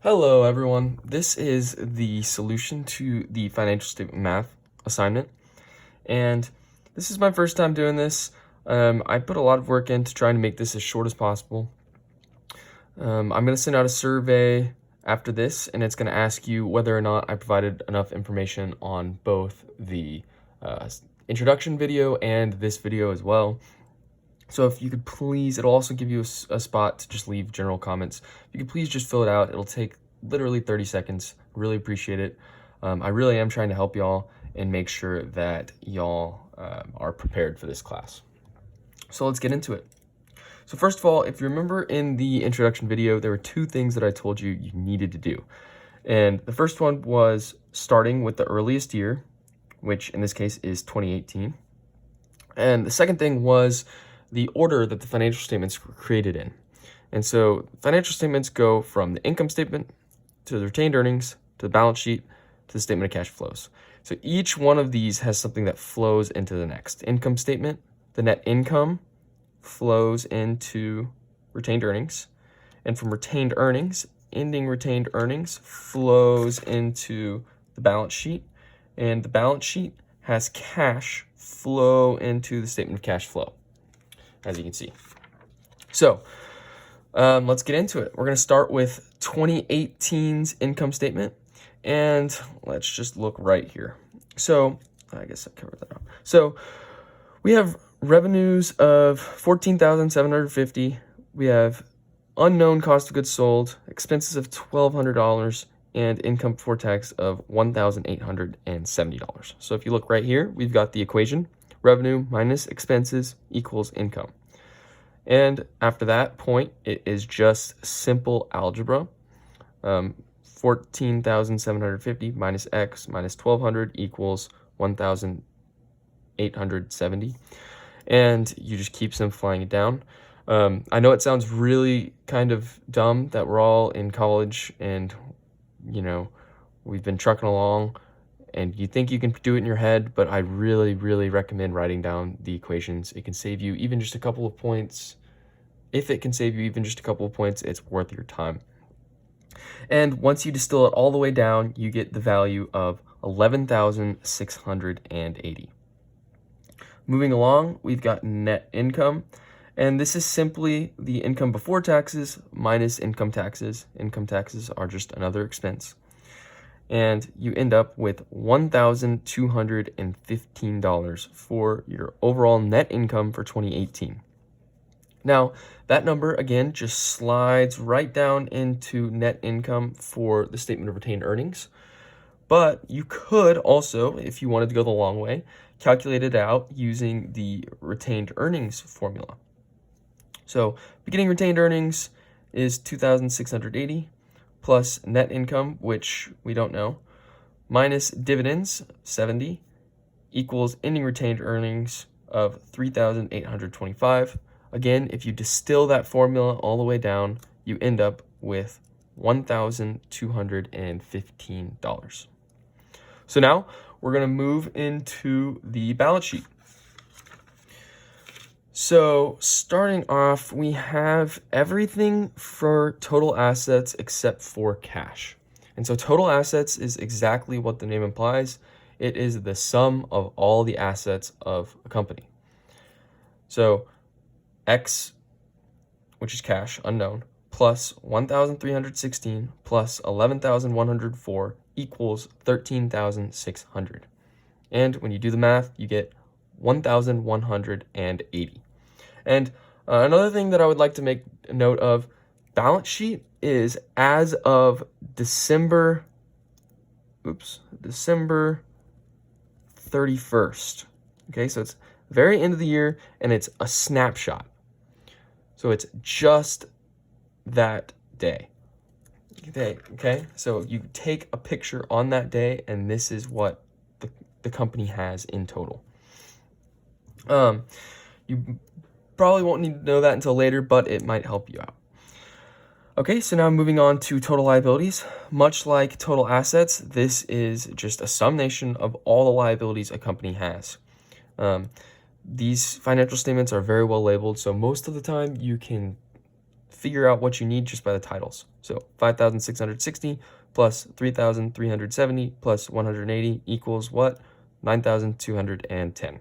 Hello everyone, this is the solution to the financial statement math assignment, and this is my first time doing this. I put a lot of work into trying to make this as short as possible. I'm going to send out a survey after this, and it's going to ask you whether or not I provided enough information on both the introduction video and this video as well. So if you could please, it'll also give you a spot to just leave general comments. If you could please just fill it out. It'll take literally 30 seconds. Really appreciate it. I really am trying to help y'all and make sure that y'all are prepared for this class. So let's get into it. So first of all, if you remember in the introduction video, there were two things that I told you you needed to do. And the first one was starting with the earliest year, which in this case is 2018. And the second thing was the order that the financial statements were created in. And so financial statements go from the income statement to the retained earnings to the balance sheet to the statement of cash flows. So each one of these has something that flows into the next. Income statement, the net income flows into retained earnings. And from retained earnings, ending retained earnings flows into the balance sheet. And the balance sheet has cash flow into the statement of cash flow, as you can see. So let's get into it. We're going to start with 2018's income statement, and let's just look right here. So I guess I covered that up. So we have revenues of $14,750. We have unknown cost of goods sold, expenses of $1,200, and income before tax of $1,870. So if you look right here, we've got the equation: revenue minus expenses equals income. And after that point, it is just simple algebra. 14,750 minus x minus 1,200 equals 1,870. And you just keep simplifying it down. I know it sounds really kind of dumb that we're all in college and, we've been trucking along and you think you can do it in your head, but I really, really recommend writing down the equations. It can save you even just a couple of points. If it can save you even just a couple of points, it's worth your time. And once you distill it all the way down, you get the value of 11,680. Moving along, we've got net income, and this is simply the income before taxes minus income taxes. Income taxes are just another expense. And you end up with $1,215 for your overall net income for 2018. Now, that number, again, just slides right down into net income for the statement of retained earnings. But you could also, if you wanted to go the long way, calculate it out using the retained earnings formula. So beginning retained earnings is 2,680 plus net income, which we don't know, minus dividends, 70, equals ending retained earnings of 3,825. Again, if you distill that formula all the way down, you end up with $1,215. So now we're going to move into the balance sheet. So starting off, we have everything for total assets except for cash. And so total assets is exactly what the name implies. It is the sum of all the assets of a company. So X, which is cash, unknown, plus 1,316 plus 11,104 equals 13,600. And when you do the math, you get 1,180. And another thing that I would like to make note of, balance sheet is as of December 31st. Okay, so it's very end of the year and it's a snapshot. So it's just that day. Okay, so you take a picture on that day and this is what the company has in total. You probably won't need to know that until later, but it might help you out. Okay, so now moving on to total liabilities. Much like total assets, this is just a summation of all the liabilities a company has. These financial statements are very well labeled, so most of the time you can figure out what you need just by the titles. So 5,660 plus 3,370 plus 180 equals what? 9,210.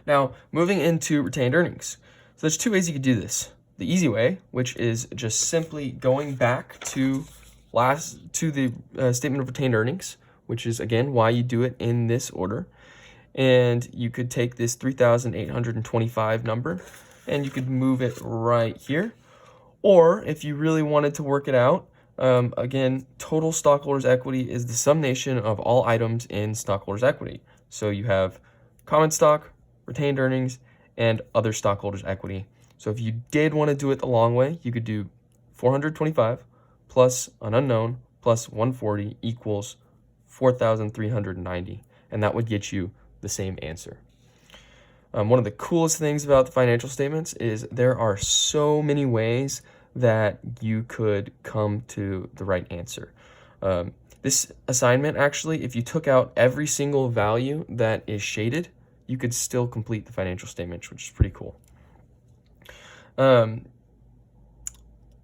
Now, moving into retained earnings. So there's two ways you could do this. The easy way, which is just simply going back to the statement of retained earnings, which is again why you do it in this order. And you could take this 3,825 number and you could move it right here. Or if you really wanted to work it out, again, total stockholders' equity is the summation of all items in stockholders' equity. So you have common stock, retained earnings, and other stockholders' equity. So if you did want to do it the long way, you could do 425 plus an unknown plus 140 equals 4,390, and that would get you the same answer. One of the coolest things about the financial statements is there are so many ways that you could come to the right answer. This assignment, actually, if you took out every single value that is shaded, you could still complete the financial statements, which is pretty cool. And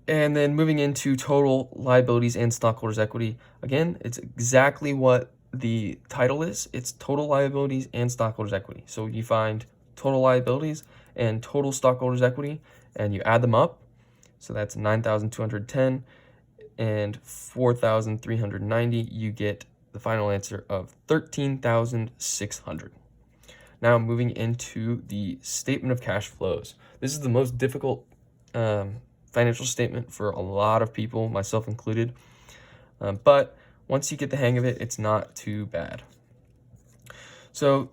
then moving into total liabilities and stockholders' equity, again, it's exactly what the title is. It's total liabilities and stockholders' equity. So you find total liabilities and total stockholders' equity, and you add them up. So that's 9,210 and 4,390. You get the final answer of 13,600. Now moving into the statement of cash flows. This is the most difficult financial statement for a lot of people, myself included. But once you get the hang of it, it's not too bad. So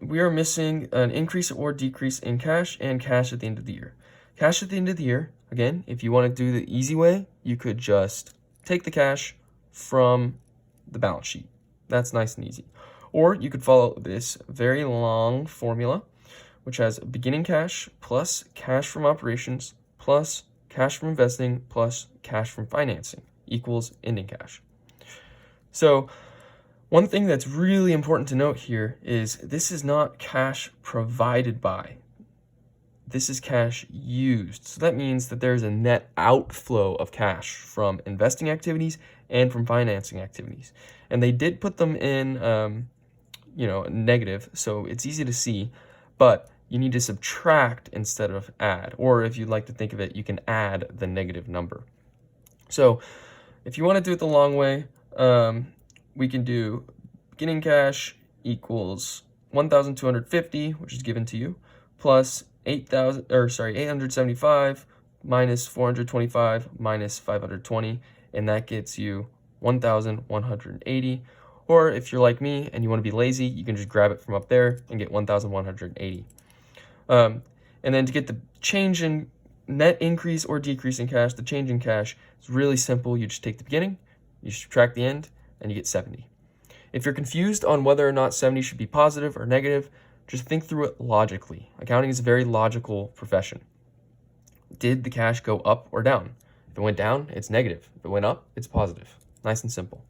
we are missing an increase or decrease in cash and cash at the end of the year. Cash at the end of the year, again, if you want to do the easy way, you could just take the cash from the balance sheet. That's nice and easy. Or you could follow this very long formula, which has beginning cash plus cash from operations plus cash from investing plus cash from financing equals ending cash. So one thing that's really important to note here is this is not cash provided by. This is cash used. So that means that there's a net outflow of cash from investing activities and from financing activities. And they did put them in, negative, so it's easy to see, but you need to subtract instead of add. Or if you'd like to think of it, you can add the negative number. So if you want to do it the long way, we can do beginning cash equals 1,250, which is given to you, plus 875 minus 425 minus 520, and that gets you 1,180. Or if you're like me and you want to be lazy, you can just grab it from up there and get 1,180. And then to get the change in net increase or decrease in cash, the change in cash is really simple. You just take the beginning, you subtract the end, and you get 70. If you're confused on whether or not 70 should be positive or negative, just think through it logically. Accounting is a very logical profession. Did the cash go up or down? If it went down, it's negative. If it went up, it's positive. Nice and simple.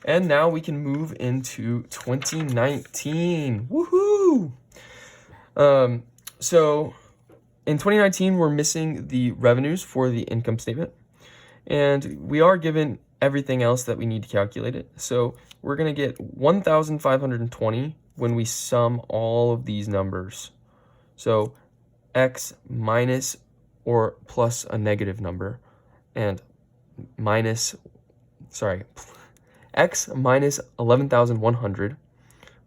And now we can move into 2019. Woohoo! So in 2019, we're missing the revenues for the income statement, and we are given everything else that we need to calculate it. So we're going to get 1,520 when we sum all of these numbers. So x minus or plus a negative number, and x minus 11,100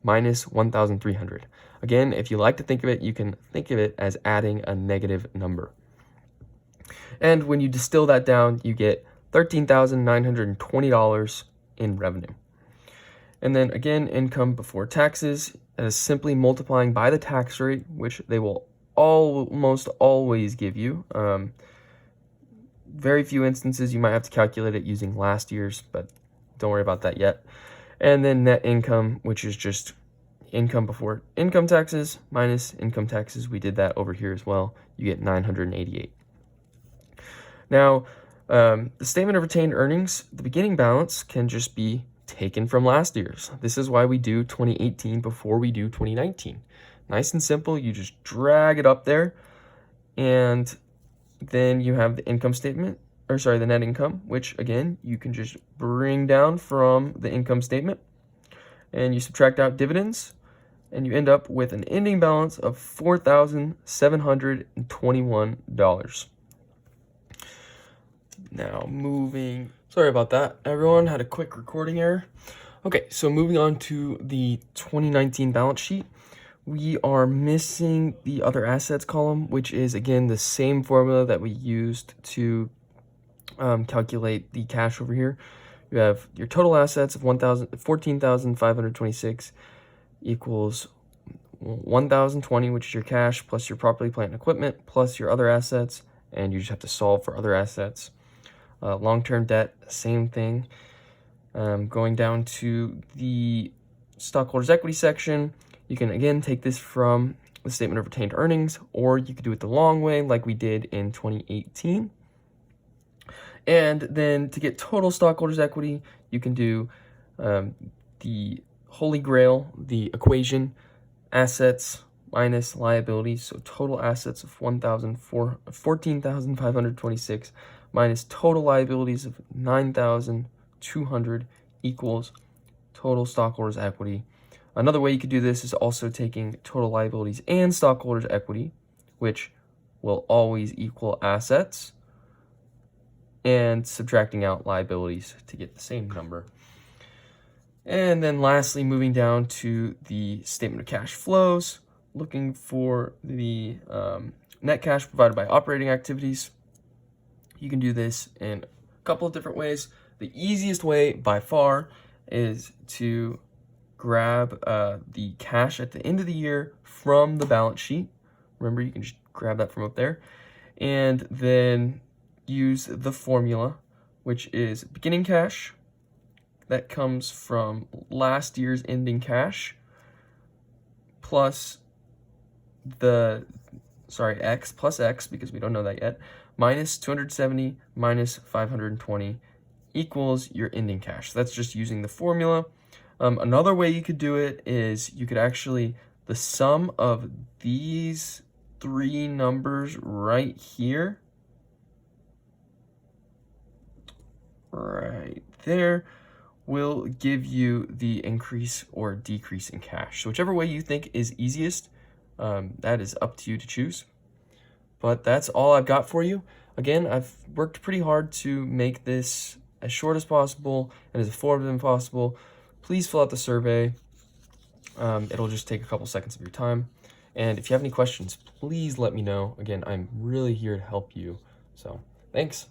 minus 1,300. Again, if you like to think of it, you can think of it as adding a negative number. And when you distill that down, you get $13,920 in revenue. And then again, income before taxes is simply multiplying by the tax rate, which they will almost always give you. Very few instances you might have to calculate it using last year's, but don't worry about that yet. And then net income, which is just income before income taxes minus income taxes. We did that over here as well. You get 988. Now, the statement of retained earnings, the beginning balance can just be taken from last year's. This is why we do 2018 before we do 2019. Nice and simple. You just drag it up there, and then you have the income statement, or sorry, the net income, which again, you can just bring down from the income statement, and you subtract out dividends, and you end up with an ending balance of $4,721. Now sorry about that, everyone, had a quick recording error. Okay, so moving on to the 2019 balance sheet, we are missing the other assets column, which is again the same formula that we used to calculate the cash over here. You have your total assets of 14,526 equals 1,020, which is your cash, plus your property, plant, and equipment, plus your other assets, and you just have to solve for other assets. Long-term debt, same thing. Going down to the stockholders' equity section, you can again take this from the statement of retained earnings, or you could do it the long way like we did in 2018. And then to get total stockholders' equity, you can do the holy grail, the equation, assets minus liabilities. So total assets of 14,526 minus total liabilities of 9,200 equals total stockholders' equity. Another way you could do this is also taking total liabilities and stockholders' equity, which will always equal assets, and subtracting out liabilities to get the same number. And then lastly, moving down to the statement of cash flows, looking for the net cash provided by operating activities. You can do this in a couple of different ways. The easiest way by far is to grab the cash at the end of the year from the balance sheet. Remember, you can just grab that from up there, and then use the formula, which is beginning cash. That comes from last year's ending cash plus x plus x, because we don't know that yet, minus 270 minus 520 equals your ending cash. So that's just using the formula. Another way you could do it is you could actually, the sum of these three numbers right here, right there, will give you the increase or decrease in cash. So whichever way you think is easiest, that is up to you to choose. But that's all I've got for you. Again, I've worked pretty hard to make this as short as possible and as informative as possible. Please fill out the survey. It'll just take a couple seconds of your time. And if you have any questions, please let me know. Again, I'm really here to help you. So thanks.